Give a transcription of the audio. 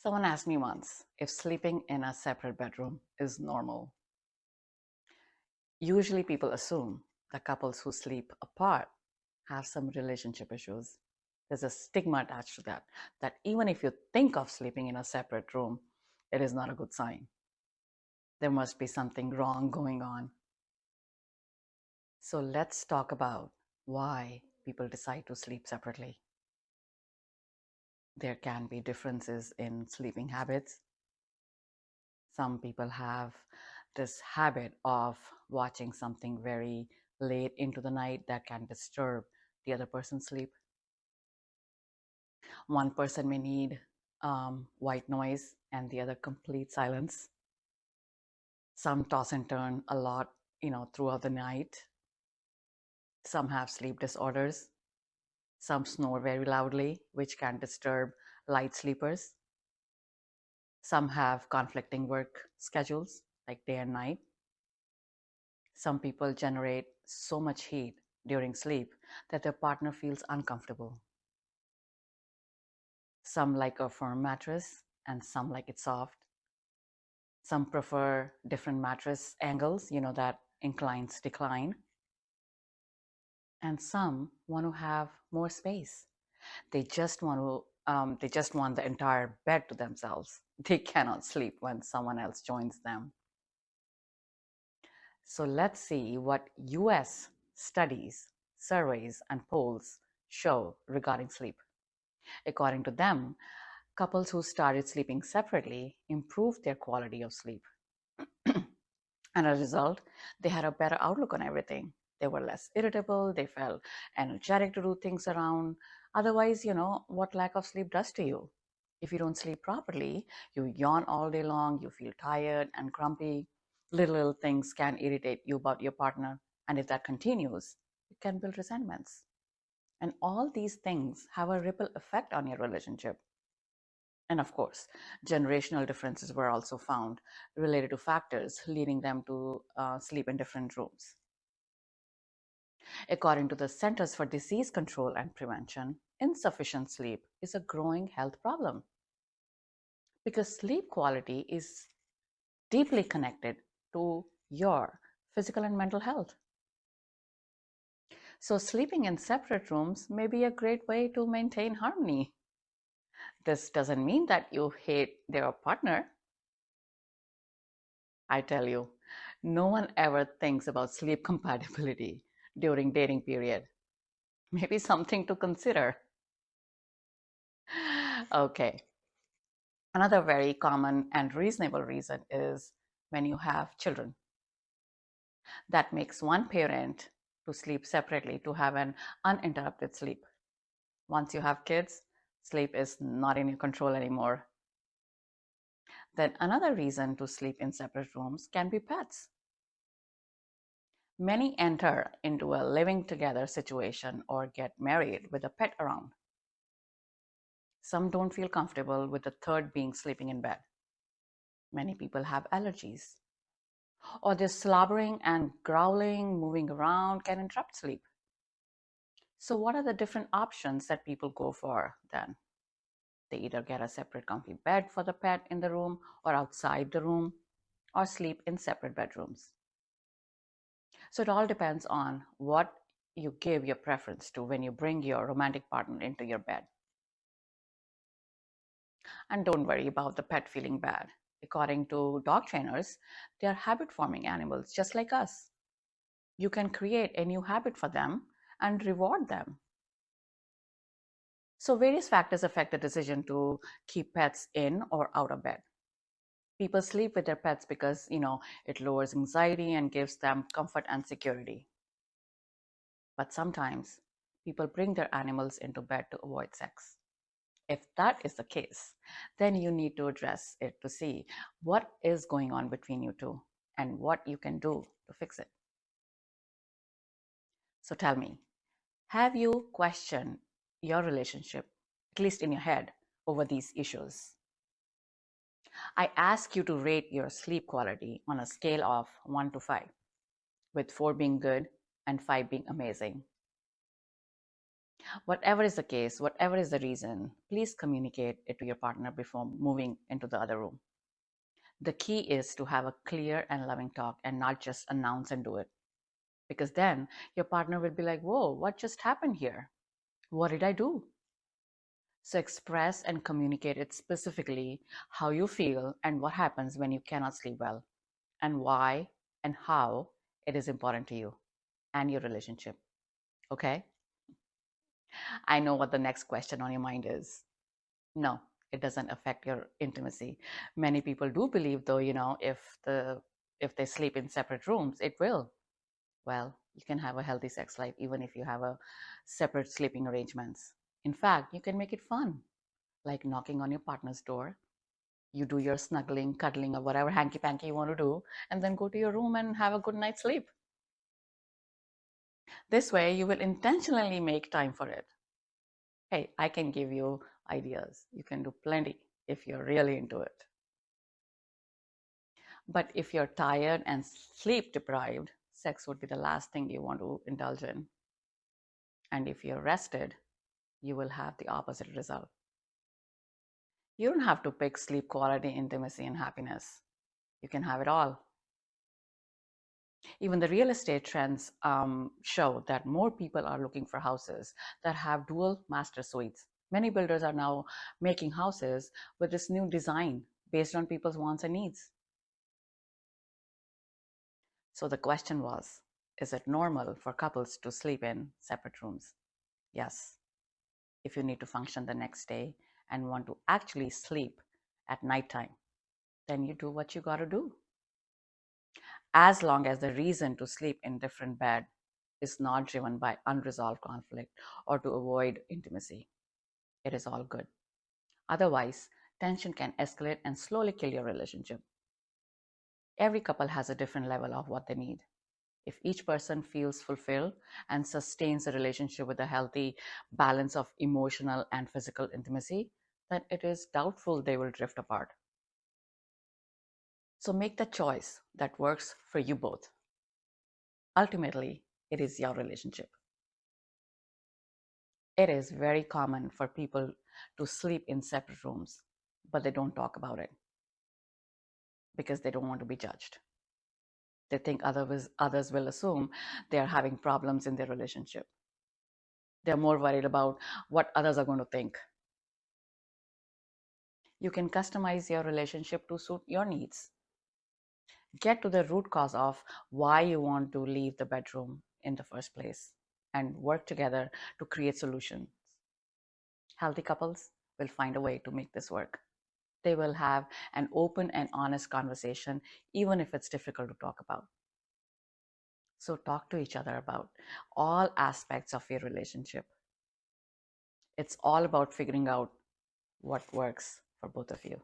Someone asked me once if sleeping in a separate bedroom is normal. Usually, people assume that couples who sleep apart have some relationship issues. There's a stigma attached to that even if you think of sleeping in a separate room, it is not a good sign. There must be something wrong going on. So, let's talk about why people decide to sleep separately. There can be differences in sleeping habits. Some people have this habit of watching something very late into the night that can disturb the other person's sleep. One person may need white noise and the other complete silence. Some toss and turn a lot, throughout the night. Some have sleep disorders. Some snore very loudly, which can disturb light sleepers. Some have conflicting work schedules, like day and night. Some people generate so much heat during sleep that their partner feels uncomfortable. Some like a firm mattress and some like it soft. Some prefer different mattress angles, that inclines decline. And some want to have more space. They just want the entire bed to themselves. They cannot sleep when someone else joins them. So let's see what US studies, surveys, and polls show regarding sleep. According to them, couples who started sleeping separately improved their quality of sleep. And as a result, they had a better outlook on everything. They were less irritable, they felt energetic to do things around. Otherwise, what lack of sleep does to you. If you don't sleep properly, you yawn all day long, you feel tired and grumpy. Little things can irritate you about your partner. And if that continues, it can build resentments. And all these things have a ripple effect on your relationship. And of course, generational differences were also found related to factors leading them to sleep in different rooms. According to the Centers for Disease Control and Prevention, insufficient sleep is a growing health problem because sleep quality is deeply connected to your physical and mental health. So, sleeping in separate rooms may be a great way to maintain harmony. This doesn't mean that you hate their partner. I tell you, no one ever thinks about sleep compatibility during dating period. Maybe something to consider. Okay. Another very common and reasonable reason is when you have children. That makes one parent to sleep separately to have an uninterrupted sleep. Once you have kids, sleep is not in your control anymore. Then another reason to sleep in separate rooms can be pets. Many enter into a living together situation or get married with a pet around. Some don't feel comfortable with the third being sleeping in bed. Many people have allergies. Or this slobbering and growling, moving around can interrupt sleep. So, what are the different options that people go for then? They either get a separate comfy bed for the pet in the room or outside the room, or sleep in separate bedrooms. So, it all depends on what you give your preference to when you bring your romantic partner into your bed. And don't worry about the pet feeling bad. According to dog trainers, they are habit forming animals just like us. You can create a new habit for them and reward them. So, various factors affect the decision to keep pets in or out of bed. People sleep with their pets because, it lowers anxiety and gives them comfort and security. But sometimes people bring their animals into bed to avoid sex. If that is the case, then you need to address it to see what is going on between you two and what you can do to fix it. So tell me, have you questioned your relationship, at least in your head, over these issues? I ask you to rate your sleep quality on a scale of 1 to 5, with 4 being good and 5 being amazing. Whatever is the case, whatever is the reason, please communicate it to your partner before moving into the other room. The key is to have a clear and loving talk and not just announce and do it. Because then your partner will be like, whoa, what just happened here? What did I do? So express and communicate it specifically how you feel and what happens when you cannot sleep well, and why and how it is important to you and your relationship. Okay? I know what the next question on your mind is. No, it doesn't affect your intimacy. Many people do believe though, if they sleep in separate rooms, it will. Well, you can have a healthy sex life even if you have a separate sleeping arrangements. In fact, you can make it fun, like knocking on your partner's door. You do your snuggling, cuddling, or whatever hanky panky you want to do, and then go to your room and have a good night's sleep. This way, you will intentionally make time for it. Hey, I can give you ideas. You can do plenty if you're really into it. But if you're tired and sleep deprived, sex would be the last thing you want to indulge in. And if you're rested, you will have the opposite result. You don't have to pick sleep quality, intimacy, and happiness. You can have it all. Even the real estate trends show that more people are looking for houses that have dual master suites. Many builders are now making houses with this new design based on people's wants and needs. So the question was, is it normal for couples to sleep in separate rooms? Yes. If you need to function the next day and want to actually sleep at nighttime, then you do what you got to do. As long as the reason to sleep in different bed is not driven by unresolved conflict or to avoid intimacy, it is all good. Otherwise, tension can escalate and slowly kill your relationship. Every couple has a different level of what they need. If each person feels fulfilled and sustains a relationship with a healthy balance of emotional and physical intimacy, then it is doubtful they will drift apart. So make the choice that works for you both. Ultimately, it is your relationship. It is very common for people to sleep in separate rooms, but they don't talk about it because they don't want to be judged. They think others will assume they are having problems in their relationship. They're more worried about what others are going to think. You can customize your relationship to suit your needs. Get to the root cause of why you want to leave the bedroom in the first place and work together to create solutions. Healthy couples will find a way to make this work. They will have an open and honest conversation, even if it's difficult to talk about. So talk to each other about all aspects of your relationship. It's all about figuring out what works for both of you.